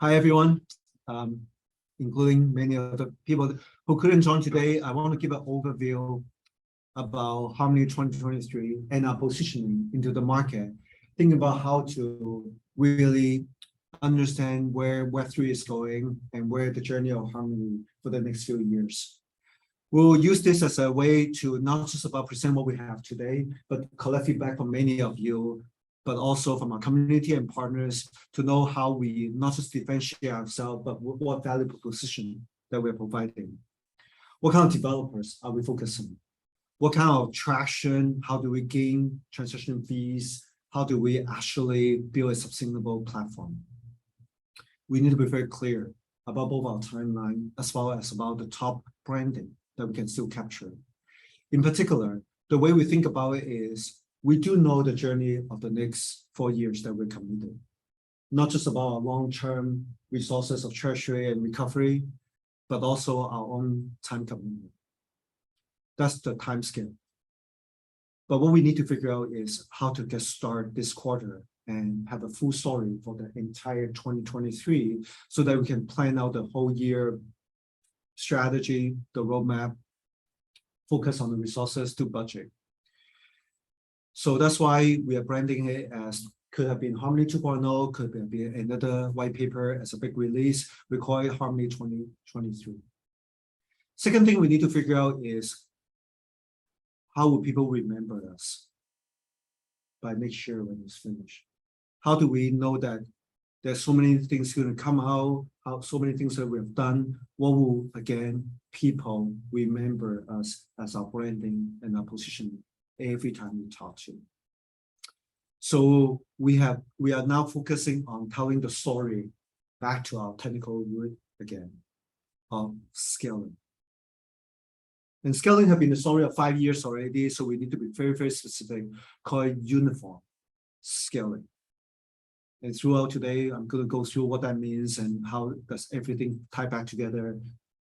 Hi, everyone, including many of the people who couldn't join today. I want to give an overview about Harmony 2023 and our positioning into the market, thinking about how to really understand where Web3 is going and where the journey of Harmony for the next few years. We'll use this as a way to not just about present what we have today, but collect feedback from many of you, but also from our community and partners to know how we not just differentiate ourselves, but what value proposition that we're providing. What kind of developers are we focusing? What kind of traction? How do we gain transaction fees? How do we actually build a sustainable platform? We need to be very clear about both our timeline as well as about the top branding that we can still capture. In particular, the way we think about it is we do know the journey of the next 4 years that we're committed, not just about our long-term resources of treasury and recovery, but also our own time commitment. That's the time scale. But what we need to figure out is how to get started this quarter and have a full story for the entire 2023 so that we can plan out the whole year strategy, the roadmap, focus on the resources to budget. So that's why we are branding it as could have been Harmony 2.0, could have been another white paper as a big release. We call it Harmony 2023. Second thing we need to figure out is how will people remember us by next year when it's finished? How do we know that there's so many things going to come out, so many things that we have done? What will, again, people remember us as our branding and our positioning every time we talk to? So we are now focusing on telling the story back to our technical root again of scaling. And scaling has been the story of 5 years already, so we need to be very, very specific, call it uniform scaling. And throughout today, I'm going to go through what that means and how does everything tie back together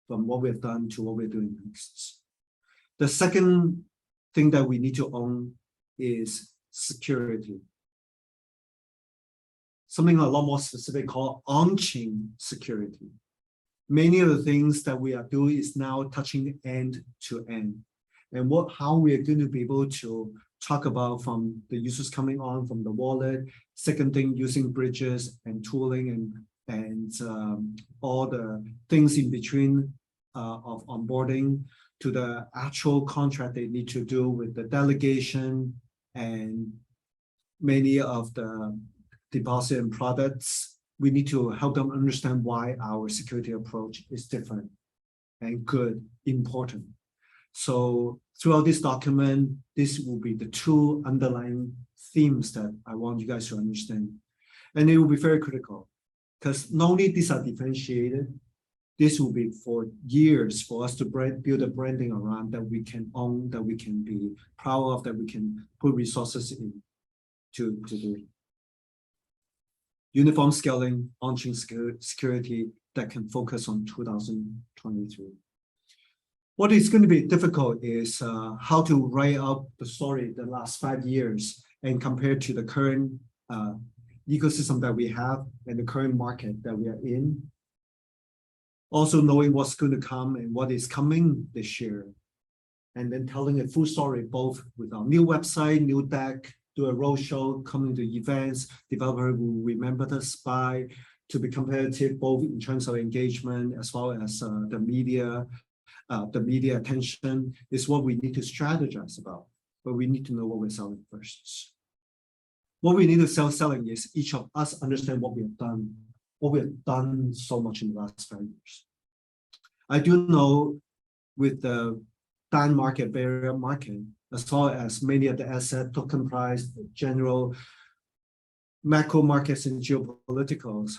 from what we've done to what we're doing next. The second thing that we need to own is security. Something a lot more specific called on-chain security. Many of the things that we are doing is now touching end to end. And how we are going to be able to talk about from the users coming on from the wallet, second thing, using bridges and tooling and all the things in between of onboarding to the actual contract they need to do with the delegation and many of the deposit and products. We need to help them understand why our security approach is different and good, important. So throughout this document, this will be the two underlying themes that I want you guys to understand. And it will be very critical because not only these are differentiated, this will be for years for us to build a branding around that we can own, that we can be proud of, that we can put resources in to do. Uniform scaling, on-chain security that can focus on 2023. What is going to be difficult is how to write up the story the last 5 years and compare to the current ecosystem that we have and the current market that we are in. Also knowing what's going to come and what is coming this year. And then telling a full story, both with our new website, new deck, do a roadshow, coming to events, developer will remember us by, to be competitive, both in terms of engagement as well as the media attention is what we need to strategize about, but we need to know what we're selling first. What we need to selling is each of us understand what we have done so much in the last 5 years. I do know with the down market, bear market, as well as many of the asset token price, general macro markets and geopoliticals,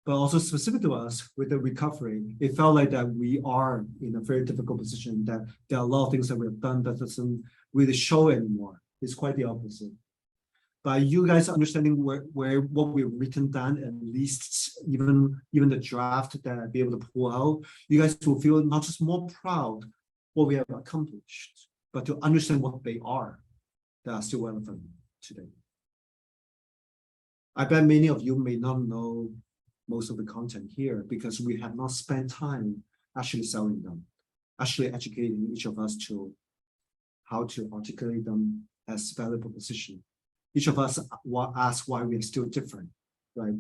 but also specific to us with the recovery, it felt like that we are in a very difficult position, that there are a lot of things that we have done that doesn't really show anymore. It's quite the opposite. By you guys understanding what we've written down, at least even the draft that I'll be able to pull out, you guys will feel not just more proud what we have accomplished, but to understand what they are that are still relevant today. I bet many of you may not know most of the content here because we have not spent time actually selling them, actually educating each of us to how to articulate them as value proposition. Each of us ask why we are still different, right?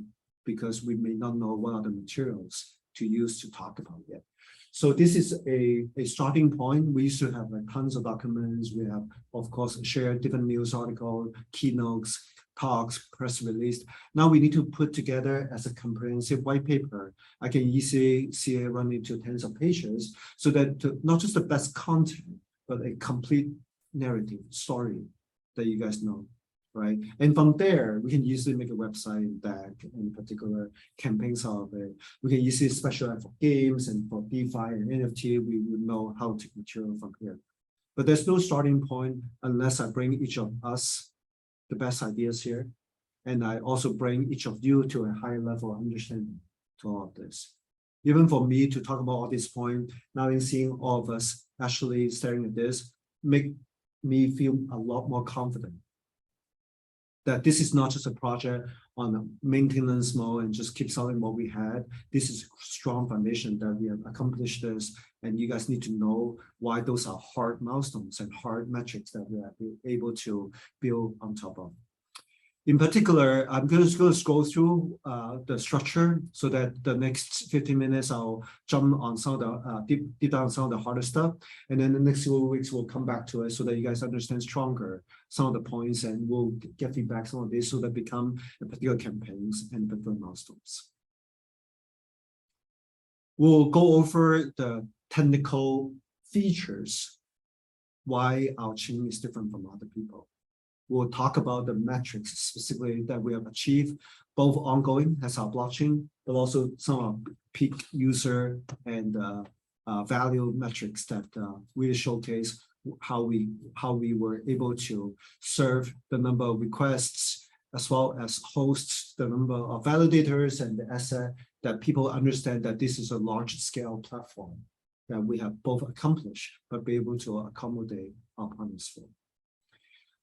Because we may not know what are the materials to use to talk about it. So this is a starting point. We used to have like tons of documents. We have, of course, shared different news articles, keynotes, talks, press release. Now we need to put together as a comprehensive white paper. I can easily see it run into tens of pages so that not just the best content, but a complete narrative story that you guys know, right? And from there, we can easily make a website deck and particular campaigns out of it. We can easily specialize for games and for DeFi and NFT. We will know how to material from here. But there's no starting point unless I bring each of us the best ideas here. And I also bring each of you to a higher level of understanding to all of this. Even for me to talk about all this point, now in seeing all of us actually staring at this, make me feel a lot more confident that this is not just a project on a maintenance mode and just keep selling what we had. This is a strong foundation that we have accomplished this, and you guys need to know why those are hard milestones and hard metrics that we are able to build on top of. In particular, I'm just going to go through the structure so that the next 15 minutes I'll jump on some of the deep down some of the harder stuff, and then the next few weeks we'll come back to it so that you guys understand stronger some of the points, and we'll get feedback some of this so that become particular campaigns and particular milestones. We'll go over the technical features, why our chain is different from other people. We'll talk about the metrics specifically that we have achieved, both ongoing as our blockchain, but also some of peak user and value metrics that really showcase how we were able to serve the number of requests, as well as host the number of validators and the asset that people understand that this is a large scale platform that we have both accomplished, but be able to accommodate our partners for.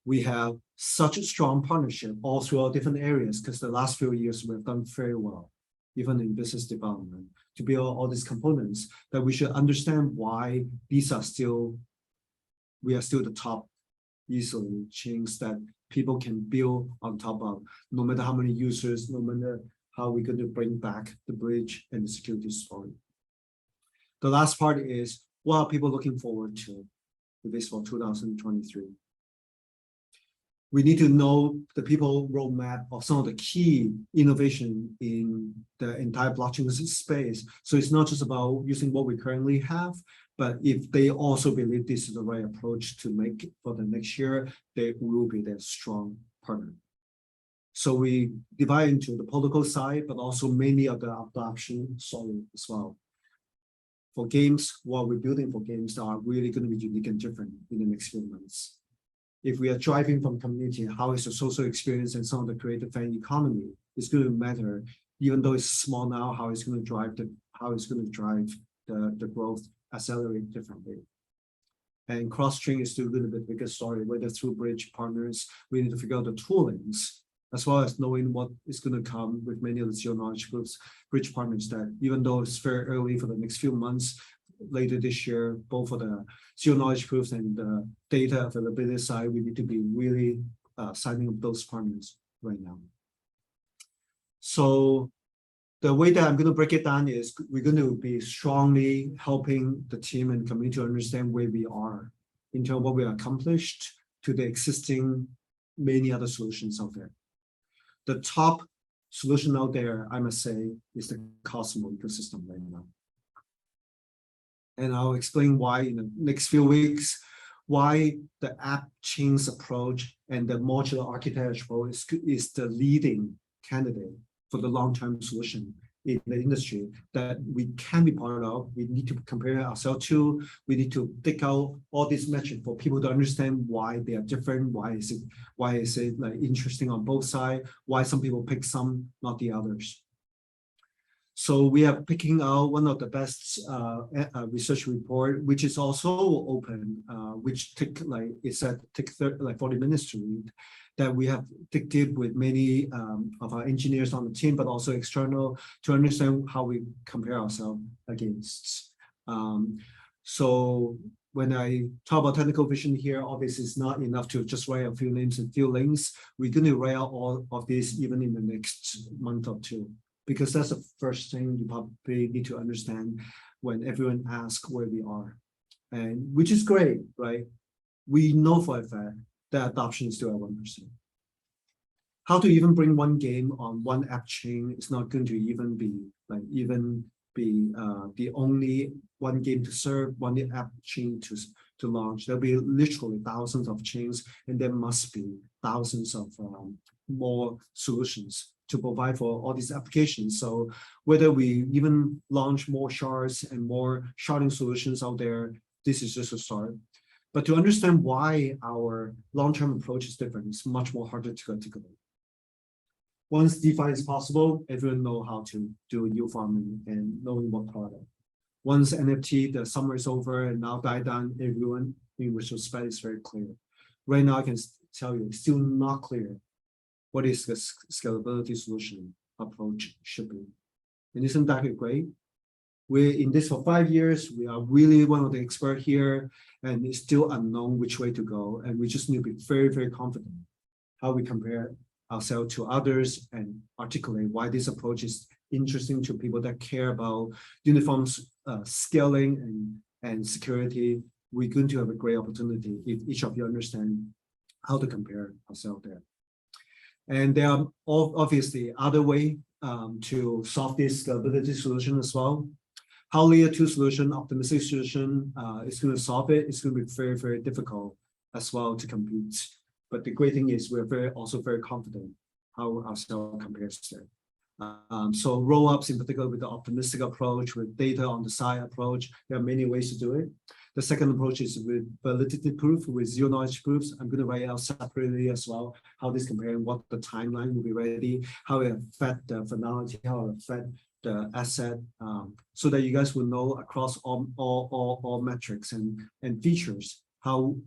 We have such a strong partnership all throughout different areas because the last few years we've done very well, even in business development, to build all these components that we should understand why these are still, we are still the top easily chains that people can build on top of, no matter how many users, no matter how we're going to bring back the bridge and the security story. The last part is what are people looking forward to with this for 2023? We need to know the people roadmap of some of the key innovation in the entire blockchain space. So it's not just about using what we currently have, but if they also believe this is the right approach to make for the next year, they will be their strong partner. So we divide into the protocol side, but also many of the adoption solid as well. For games, what we're building for games are really going to be unique and different in the next few months. If we are driving from community, how is the social experience and some of the creative fan economy is going to matter, even though it's small now, how it's going to drive the growth, accelerate differently. And cross-chain is still a little bit bigger story, whether through bridge partners, we need to figure out the toolings, as well as knowing what is going to come with many of the zero knowledge groups, bridge partners that even though it's very early for the next few months, later this year, both for the zero knowledge proofs and the data availability side, we need to be really signing up those partners right now. So the way that I'm going to break it down is we're going to be strongly helping the team and community to understand where we are in terms of what we accomplished to the existing many other solutions out there. The top solution out there, I must say, is the Cosmos ecosystem right now. And I'll explain why in the next few weeks, why the app chains approach and the modular architecture is the leading candidate for the long-term solution in the industry that we can be part of. We need to compare ourselves to, we need to take out all these metrics for people to understand why they are different, why is it like interesting on both sides, why some people pick some, not the others. So we are picking out one of the best research report, which is also open, which take like it said take 40 minutes to read. That we have dig deep with many of our engineers on the team, but also external to understand how we compare ourselves against. So when I talk about technical vision here, obviously it's not enough to just write a few names and few links. We're going to write out all of this even in the next month or two, because that's the first thing you probably need to understand when everyone asks where we are, and which is great, right? We know for a fact that adoption is still at 1%. How to even bring one game on one app chain is not going to even be the only one game to serve, one app chain to launch. There'll be literally thousands of chains, and there must be thousands of more solutions to provide for all these applications. So whether we even launch more shards and more sharding solutions out there, this is just a start. But to understand why our long-term approach is different, it's much more harder to articulate. Once DeFi is possible, everyone know how to do yield farming and knowing what product. Once NFT, the summer is over and now die down, everyone in retrospect is very clear. Right now, I can tell you, it's still not clear what is the scalability solution approach should be. And isn't that great? We're in this for 5 years. We are really one of the experts here, and it's still unknown which way to go. And we just need to be very, very confident how we compare ourselves to others and articulate why this approach is interesting to people that care about uniform scaling and security. We're going to have a great opportunity if each of you understand how to compare ourselves there. And there are obviously other ways to solve this scalability solution as well. How layer 2 solution, optimistic solution is going to solve it. It's going to be very, very difficult as well to compete. But the great thing is we're also very confident how ourselves compares there. So roll-ups in particular with the optimistic approach, with data on the side approach, there are many ways to do it. The second approach is with validity proof, with zero knowledge proofs. I'm going to write out separately as well how this compares, what the timeline will be ready, how it affect the finality, how it affect the asset, so that you guys will know across all metrics and features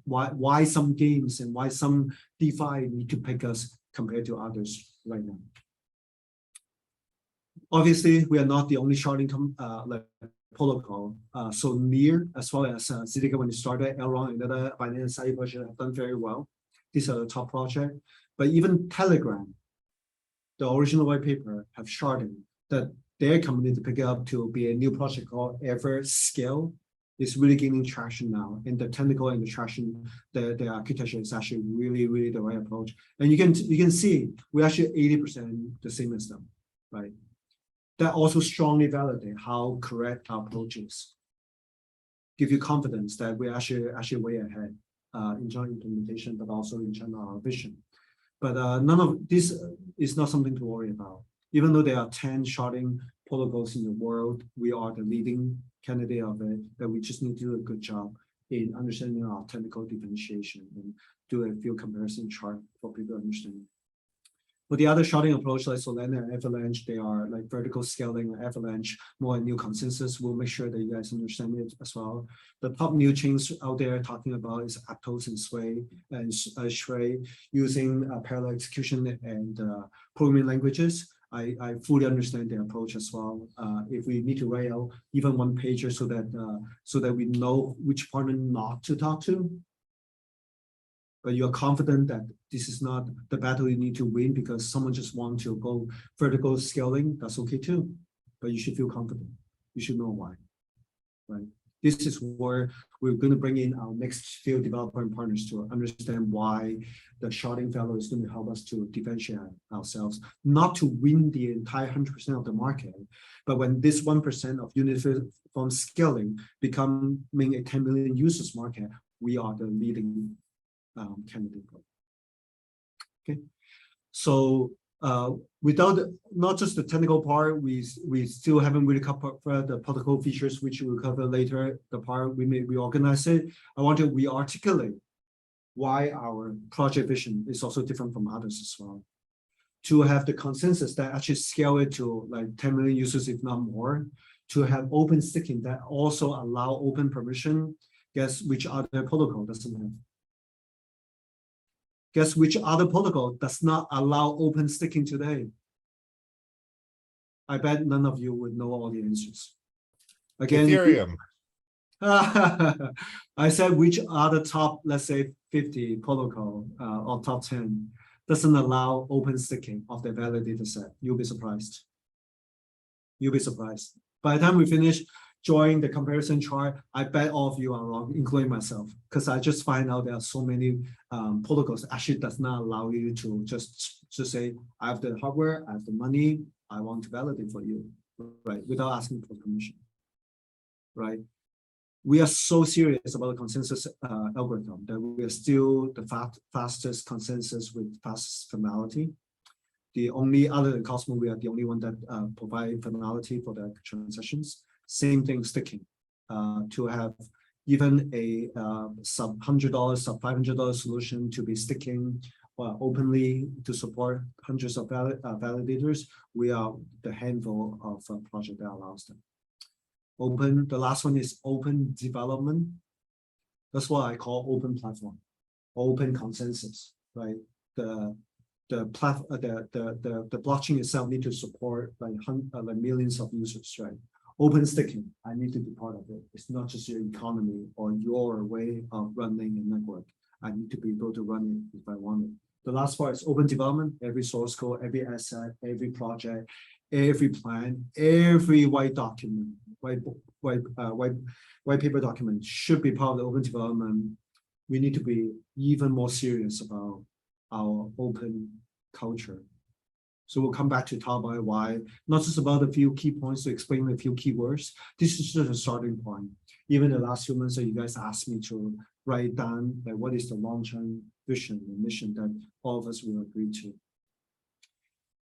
why some games and why some DeFi need to pick us compared to others right now. Obviously, we are not the only sharding protocol. So Near, as well as Zilliqa when it started, Elrond and other Binance project have done very well. These are the top projects. But even Telegram, the original white paper, have sharding that their company to pick it up to be a new project called Everscale. Is really gaining traction now, and the technical and the traction, the architecture is actually really, really the right approach. And you can see we're actually 80% the same as them, right? That also strongly validate how correct our approach is. Give you confidence that we're actually way ahead in terms of implementation, but also in terms of our vision. But none of this is not something to worry about. Even though there are 10 sharding protocols in the world, we are the leading candidate of it, that we just need to do a good job in understanding our technical differentiation and do a few comparison chart for people to understand. But the other sharding approach like Solana and Avalanche, they are like vertical scaling or Avalanche, more a new consensus. We'll make sure that you guys understand it as well. The top new chains out there talking about is Aptos and Sway using parallel execution and programming languages. I fully understand their approach as well. If we need to write out even one pager so that we know which partner not to talk to, but you're confident that this is not the battle you need to win because someone just wants to go vertical scaling, that's okay too. But you should feel confident. You should know why, right? This is where we're going to bring in our next few developer and partners to understand why the sharding value is going to help us to differentiate ourselves, not to win the entire 100% of the market, but when this 1% of uniform scaling becoming a 10 million users market, we are the leading candidate. Okay, so without not just the technical part, we still haven't really covered the protocol features, which we'll cover later. The part we may reorganize it. I want to re-articulate why our project vision is also different from others as well. to have the consensus that actually scale it to like 10 million users, if not more, to have open sticking that also allow open permission. Guess which other protocol doesn't have? Guess which other protocol does not allow open sticking today? I bet none of you would know all the answers. Again, Ethereum. I said which are the top, let's say 50 protocol or top 10 doesn't allow open sticking of the validator set. You'll be surprised. You'll be surprised. By the time we finish drawing the comparison chart, I bet all of you are wrong, including myself, because I just find out there are so many protocols actually does not allow you to just say, I have the hardware, I have the money, I want to validate for you, right? Without asking for permission, right? We are so serious about the consensus algorithm that we are still the fastest consensus with fastest finality. The only other than Cosmo, we are the only one that provide finality for the transactions. Same thing sticking. To have even a sub $100, sub $500 solution to be sticking openly to support hundreds of validators, we are the handful of project that allows them. Open, the last one is open development. That's what I call open platform, open consensus, right? The blockchain itself need to support like millions of users, right? Open sticking, I need to be part of it. It's not just your economy or your way of running a network. I need to be able to run it if I want it. The last part is open development. Every source code, every asset, every project, every plan, every white document, white paper document should be part of the open development. We need to be even more serious about our open culture. So we'll come back to talk about why, not just about a few key points to explain a few keywords. This is just a starting point. Even the last few months that you guys asked me to write down like what is the long-term vision and mission that all of us will agree to.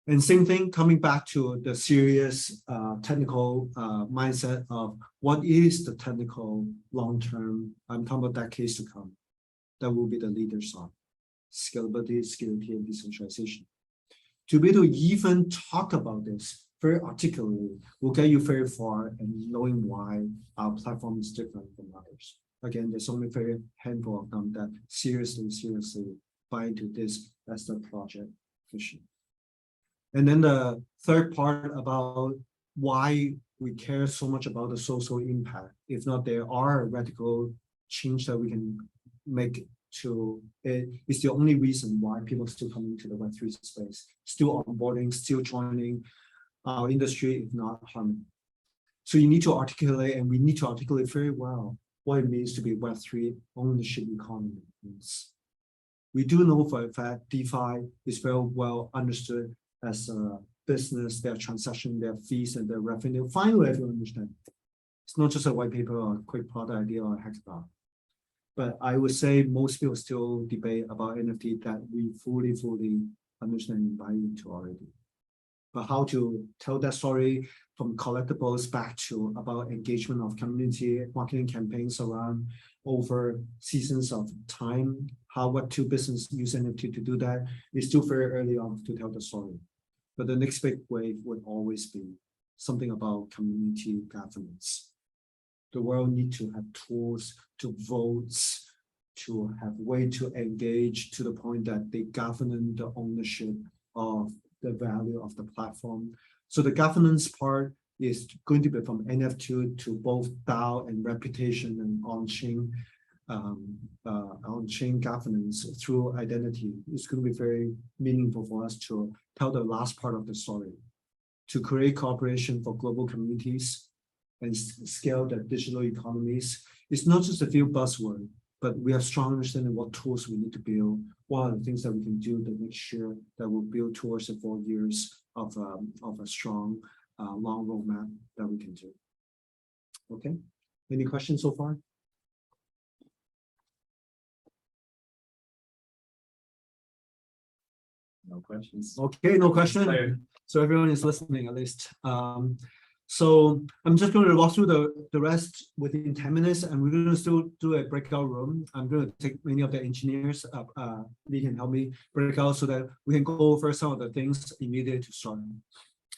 And same thing, coming back to the serious technical mindset of what is the technical long-term, I'm talking about decades to come, that will be the leaders on scalability, scalability, and decentralization. To be able to even talk about this very articulately will get you very far in knowing why our platform is different from others. Again, there's only very handful of them that seriously buy into this as the project vision. And then the third part about why we care so much about the social impact. If not, there are radical change that we can make to it. It's the only reason why people are still coming to the Web3 space, still onboarding, still joining our industry, if not harming. So you need to articulate, and we need to articulate very well what it means to be Web3 ownership economy. We do know for a fact DeFi is very well understood as a business, their transaction, their fees, and their revenue. Finally, everyone understand. It's not just a white paper or a quick product idea or a hackathon. But I would say most people still debate about NFT that we fully understand and buy into already. But how to tell that story from collectibles back to about engagement of community, marketing campaigns around over seasons of time, how Web2 business use NFT to do that is still very early on to tell the story. But the next big wave would always be something about community governance. The world needs to have tools to vote, to have way to engage to the point that they govern the ownership of the value of the platform. So the governance part is going to be from NF2 to both DAO and reputation and on-chain governance through identity. It's going to be very meaningful for us to tell the last part of the story, to create cooperation for global communities and scale the digital economies. It's not just a few buzzwords, but we have strong understanding what tools we need to build, what are the things that we can do to make sure that we'll build towards the 4 years of a strong, long roadmap that we can do. Okay, any questions so far? No questions. Okay, no question. So everyone is listening at least. So I'm just going to walk through the rest within 10 minutes, and we're going to still do a breakout room. I'm going to take many of the engineers up. They can help me break out so that we can go over some of the things immediately to start.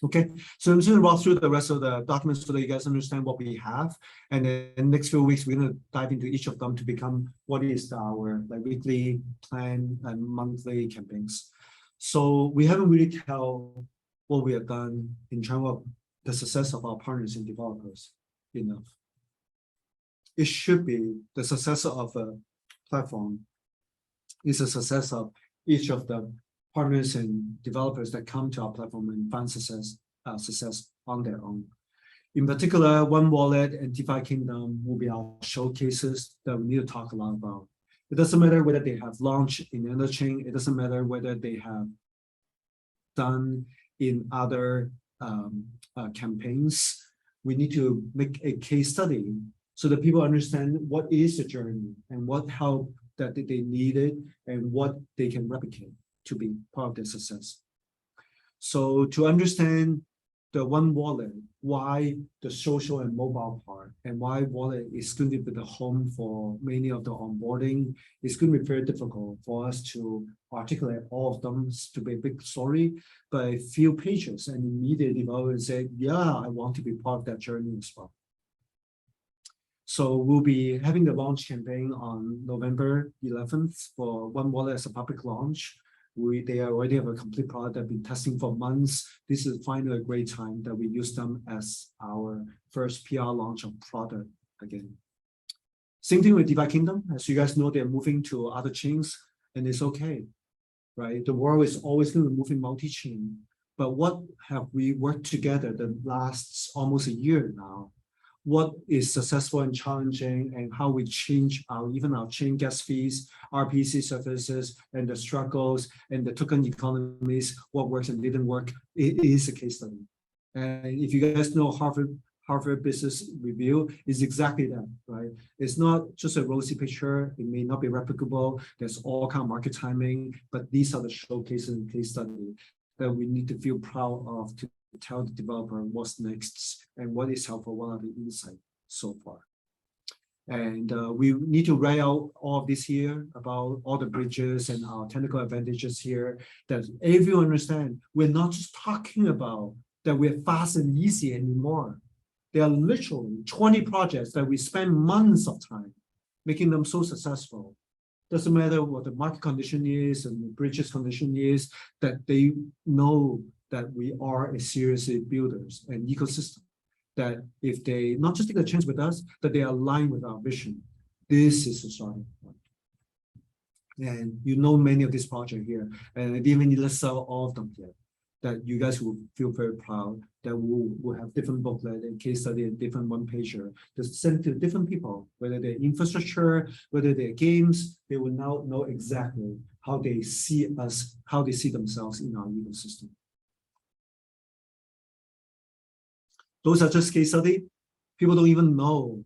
Okay, so I'm just going to walk through the rest of the documents so that you guys understand what we have. And then in the next few weeks, we're going to dive into each of them to become what is our weekly plan and monthly campaigns. So we haven't really tell what we have done in terms of the success of our partners and developers enough. It should be the success of a platform is the success of each of the partners and developers that come to our platform and find success on their own. In particular, One Wallet and DeFi Kingdom will be our showcases that we need to talk a lot about. It doesn't matter whether they have launched in another chain. It doesn't matter whether they have done in other campaigns. We need to make a case study so that people understand what is the journey and what help that they needed and what they can replicate to be part of their success. So to understand the One Wallet, why the social and mobile part, and why Wallet is going to be the home for many of the onboarding, it's going to be very difficult for us to articulate all of them to be a big story, but a few pages and immediately developers say, yeah, I want to be part of that journey as well. So we'll be having the launch campaign on November 11th for One Wallet as a public launch. They already have a complete product that been testing for months. This is finally a great time that we use them as our first PR launch of product again. Same thing with DeFi Kingdom. As you guys know, they're moving to other chains, and it's okay, right? The world is always going to be moving multi-chain. But what have we worked together that lasts almost a year now? What is successful and challenging, and how we change even our chain gas fees, RPC services, and the struggles and the token economies, what works and didn't work. It is a case study. And if you guys know Harvard Business Review is exactly that, right? It's not just a rosy picture. It may not be replicable. There's all kind of market timing, but these are the showcases and case study that we need to feel proud of to tell the developer what's next and what is helpful, what are the insights so far. And we need to write out all of this here about all the bridges and our technical advantages here that everyone understand. We're not just talking about that we're fast and easy anymore. There are literally 20 projects that we spend months of time making them so successful. Doesn't matter what the market condition is and the bridges condition is, that they know that we are a serious builders and ecosystem, that if they not just take a chance with us, that they align with our vision. This is the starting point. And you know many of these projects here, and I didn't even list out all of them yet, that you guys will feel very proud that we'll have different booklet and case study and different one-pager to send to different people, whether they're infrastructure, whether they're games, they will now know exactly how they see us, how they see themselves in our ecosystem. Those are just case study. People don't even know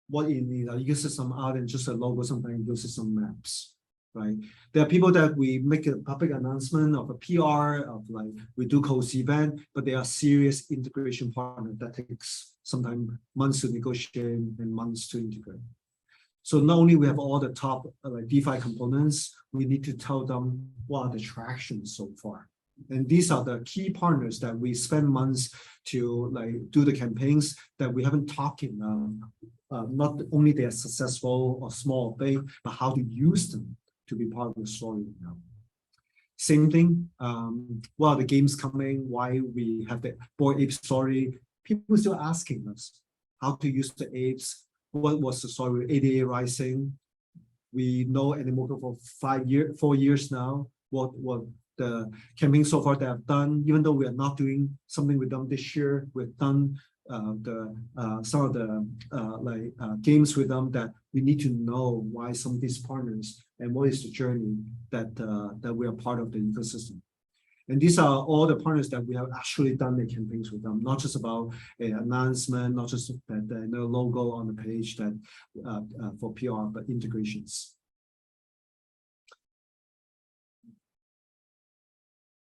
what in our ecosystem are than just a logo, sometimes ecosystem maps, right? There are people that we make a public announcement of a PR of like we do host event, but they are serious integration partner that takes sometimes months to negotiate and months to integrate. So not only we have all the top like DeFi components, we need to tell them what are the tractions so far. And these are the key partners that we spend months to like do the campaigns that we haven't talked about. Not only they are successful or small or big, but how to use them to be part of the story now. Same thing, what are the games coming? Why we have the Bored Ape story? People still asking us how to use the apes. What was the story with ADA Rising? We know Animoca for 4 years now. What the campaign so far they have done, even though we are not doing something with them this year, we've done some of the games with them that we need to know why some of these partners and what is the journey that that we are part of the ecosystem. And these are all the partners that we have actually done the campaigns with them, not just about an announcement, not just that the logo on the page that for PR, but integrations.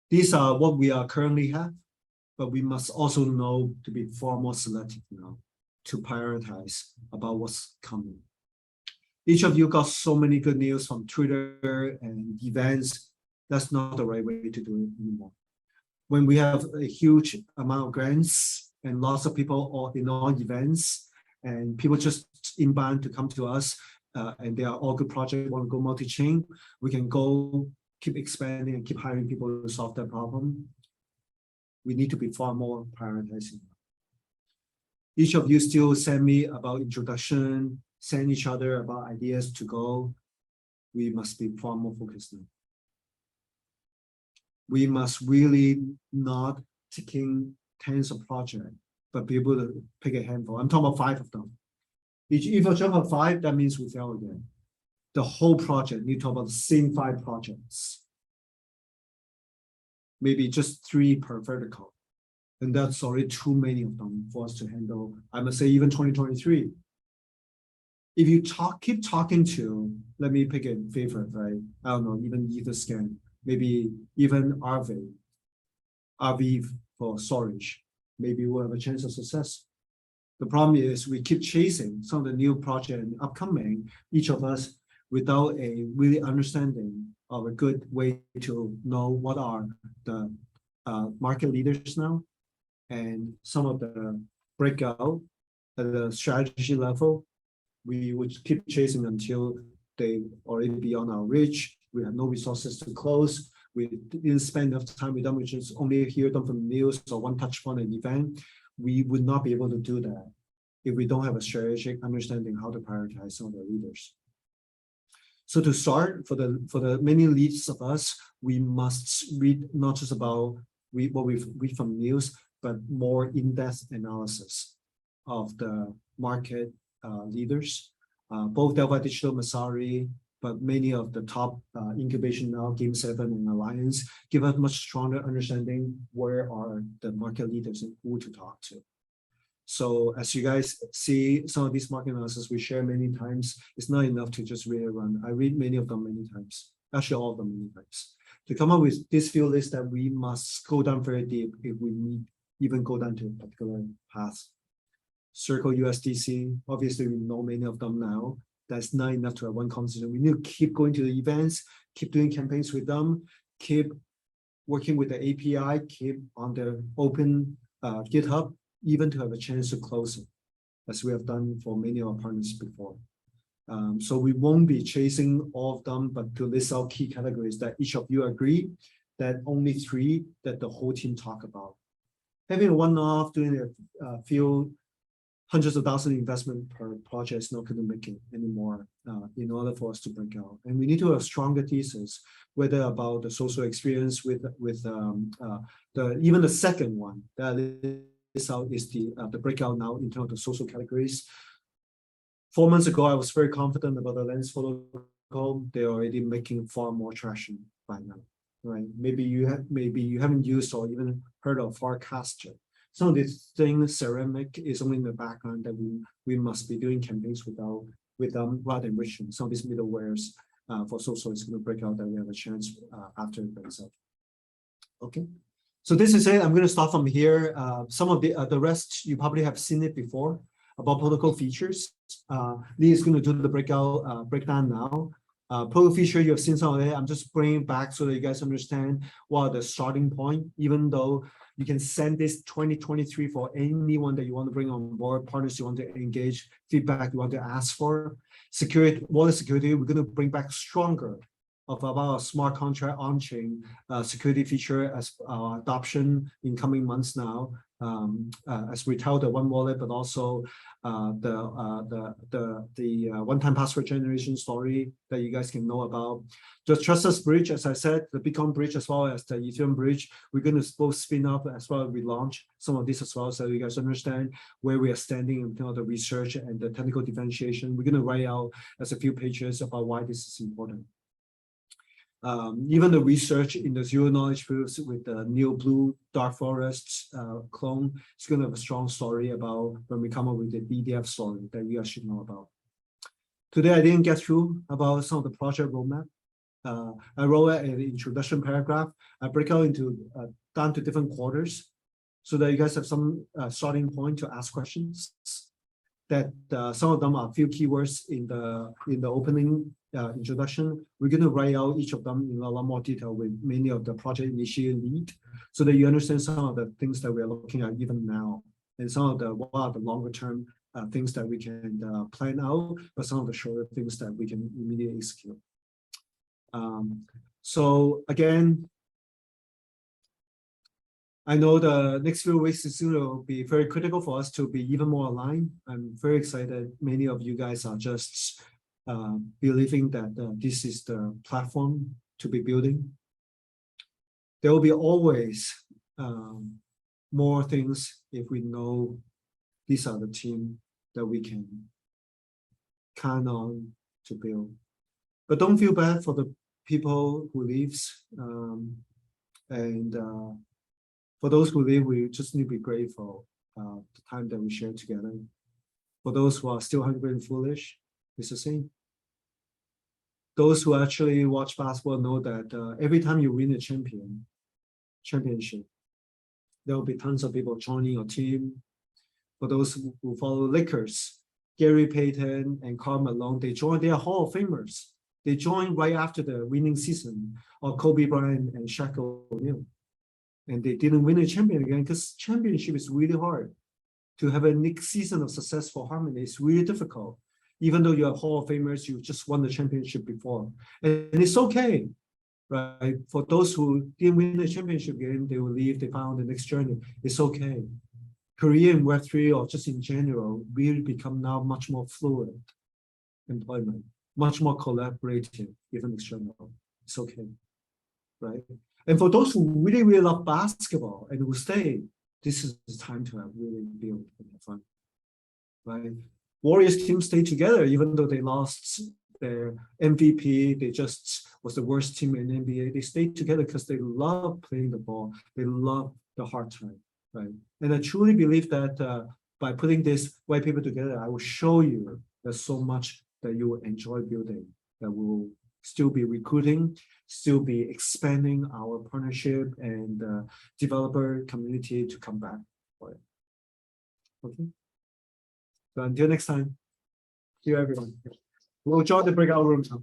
These are what we are currently have. but we must also know to be far more selective now, to prioritize about what's coming. Each of you got so many good news from Twitter and events. That's not the right way to do it anymore. When we have a huge amount of grants and lots of people in all events, and people just inbound to come to us, and they are all good projects, want to go multi-chain, we can go keep expanding and keep hiring people to solve that problem. We need to be far more prioritizing. Each of you still send me about introduction, send each other about ideas to go. We must be far more focused now. We must really not taking tens of projects, but be able to pick a handful. I'm talking about 5 of them. If you jump on 5, that means we fail again. The whole project, you talk about the same 5 projects. Maybe just 3 per vertical. And that's already too many of them for us to handle. I must say even 2023. If you keep talking to, let me pick a favorite, right? I don't know, even Etherscan, maybe even RV for storage. Maybe we'll have a chance of success. The problem is we keep chasing some of the new projects upcoming, each of us without a really understanding of a good way to know what are the market leaders now, and some of the breakout at the strategy level. We would keep chasing until they already beyond our reach. We have no resources to close. We didn't spend enough time with them, which is only hear them from the news or one touch point an event. We would not be able to do that if we don't have a strategic understanding how to prioritize some of the leaders. So to start, for the many leads of us, we must read not just about what we read from news, but more in-depth analysis of the market leaders, both Delphi Digital, Masari, but many of the top incubation now, Game 7 and Alliance, give us much stronger understanding where are the market leaders and who to talk to. So as you guys see, some of these market analysis we share many times, it's not enough to just read and run. I read many of them many times, actually all of them many times. To come up with this field list that we must go down very deep if we need even go down to a particular path. Circle USDC, obviously we know many of them now. That's not enough to have one conversation. We need to keep going to the events, keep doing campaigns with them, keep working with the API, keep on the open GitHub, even to have a chance to close it, as we have done for many of our partners before. So we won't be chasing all of them, but to list out key categories that each of you agree that only 3 that the whole team talk about. Having a one-off, doing a few hundreds of thousands investment per project is not going to make it anymore in order for us to break out. And we need to have stronger thesis, whether about the social experience with even the second one that is out is the breakout now in terms of the social categories. 4 months ago, I was very confident about the lens protocol. They're already making far more traction by now, right? Maybe you haven't used or even heard of Farcaster. Some of these things, ceramic is only in the background that we must be doing campaigns with them rather than enriching. Some of these middlewares for social is going to break out that we have a chance after it breaks out. Okay, so this is it. I'm going to start from here. Some of the rest you probably have seen it before about protocol features. Lee is going to do the breakdown now. Protocol feature you have seen some of it. I'm just bringing it back so that you guys understand what are the starting point. Even though you can send this 2023 for anyone that you want to bring on board, partners you want to engage, feedback you want to ask for. Security, wallet security, we're going to bring back stronger of about a smart contract on-chain security feature as adoption in coming months now, as we tell the one wallet, but also the one-time password generation story that you guys can know about. The Trustless Bridge, as I said, the Bitcoin Bridge as well as the Ethereum Bridge, we're going to both spin up as well as we launch some of this as well, so you guys understand where we are standing in terms of the research and the technical differentiation. We're going to write out as a few pages about why this is important. Even the research in the zero knowledge proofs with the Neo Blue Dark Forest clone is going to have a strong story about when we come up with the BDF story that you guys should know about. Today, I didn't get through about some of the project roadmap. I wrote an introduction paragraph. I break out into down to different quarters. so that you guys have some starting point to ask questions. That some of them are a few keywords in the opening introduction. We're going to write out each of them in a lot more detail with many of the project initiator lead, so that you understand some of the things that we are looking at even now, and some of the what are the longer term things that we can plan out, but some of the shorter things that we can immediately execute. So again, I know the next few weeks is going to be very critical for us to be even more aligned. I'm very excited. Many of you guys are just believing that this is the platform to be building. There will be always more things if we know these are the team that we can count on to build. But don't feel bad for the people who leaves, for those who leave, we just need to be grateful the time that we share together. For those who are still hungry and foolish, it's the same. Those who actually watch basketball know that every time you win a championship, there will be tons of people joining your team. For those who follow Lakers, Gary Payton and Karl Malone, they are Hall of Famers. They joined right after the winning season, or Kobe Bryant and Shaq O'Neal. And they didn't win a champion again because championship is really hard. To have a next season of success for Harmony is really difficult. Even though you're Hall of Famers, you just won the championship before. And it's okay, right? For those who didn't win the championship game, they will leave, they found the next journey. It's okay. Career in Web3 or just in general will become now much more fluid employment, much more collaborative, even external. It's okay, right? And for those who really, really love basketball and will stay, this is the time to have really build and have fun, right? Warriors team stayed together even though they lost their MVP. They just was the worst team in NBA. They stayed together because they love playing the ball. They love the hard time, right? And I truly believe that by putting this white paper together, I will show you there's so much that you will enjoy building, that will still be recruiting, still be expanding our partnership and developer community to come back for it. Okay. So until next time, see you everyone. We'll join the breakout rooms now.